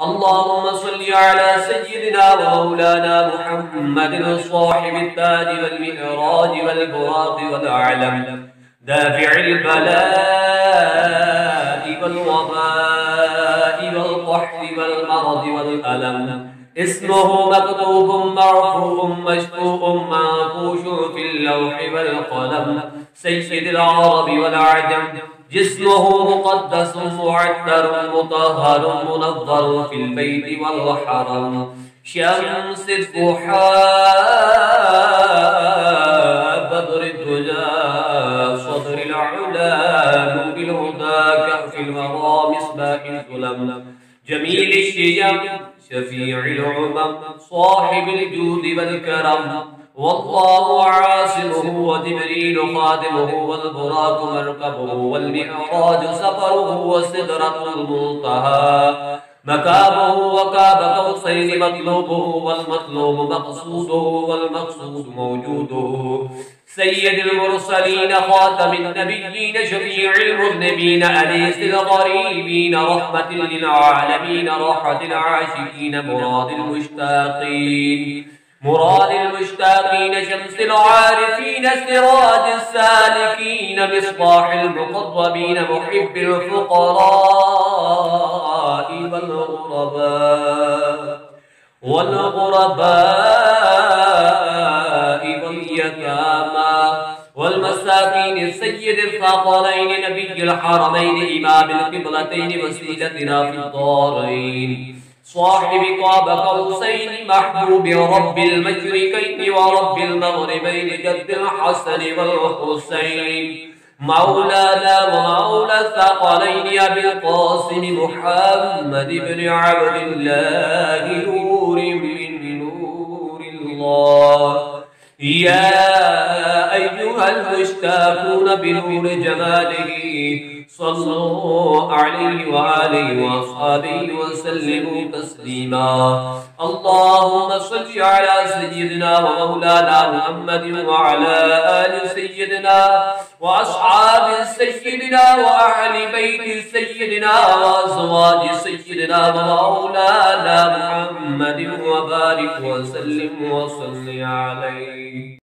اللهم صل على سيدنا ومولانا محمد صاحب التاج والمئراج والبراق والأعلم دافع البلاء والوباء والقحط والمرض والألم. اسمه مكتوب مرفوع مشفوع منقوش في اللوح والقلم. سيد العرب والعجم. جسمه مقدس معتر مطهر منظر في البيت والحرم. شمس الضحى بدر الدجى صدر العلا نور الهدى كهف الورى مصباح الظلم. جميل الشيم شفيع العمم صاحب الجود والكرم. والله عاصمه وجبريل خادمه والبراق مركبه والمعراج سفره والسدرة المنتهى مكابه وكاب قوسين مطلوبه والمطلوب مقصوده والمقصود موجوده. سيد المرسلين خاتم النبيين شفيع المذنبين أنيس الغريبين رحمة للعالمين راحة العاشقين مراد المشتاقين شمس العارفين سراج السالكين مصباح المقربين محب الفقراء والغرباء واليتامى والمساكين السيد الثقلين نبي الحرمين إمام القبلتين وسيلتنا في الدارين صاحب قاب قوسين محبوب رب المشرقين ورب المغربين جد الحسن والحسين مولانا ومولى الثقلين أبي القاسم محمد بن عبد الله نور من نور الله. يا أيها المشتاقون بنور جماله صلوا عليه وآله وأصحابه وسلموا تسليما. اللهم صل على سيدنا ومولانا محمد وعلى آل سيدنا وأصحاب سيدنا وأهل بيت سيدنا وأزواج سيدنا ومولانا محمد وبارك وسلم وصل عليه.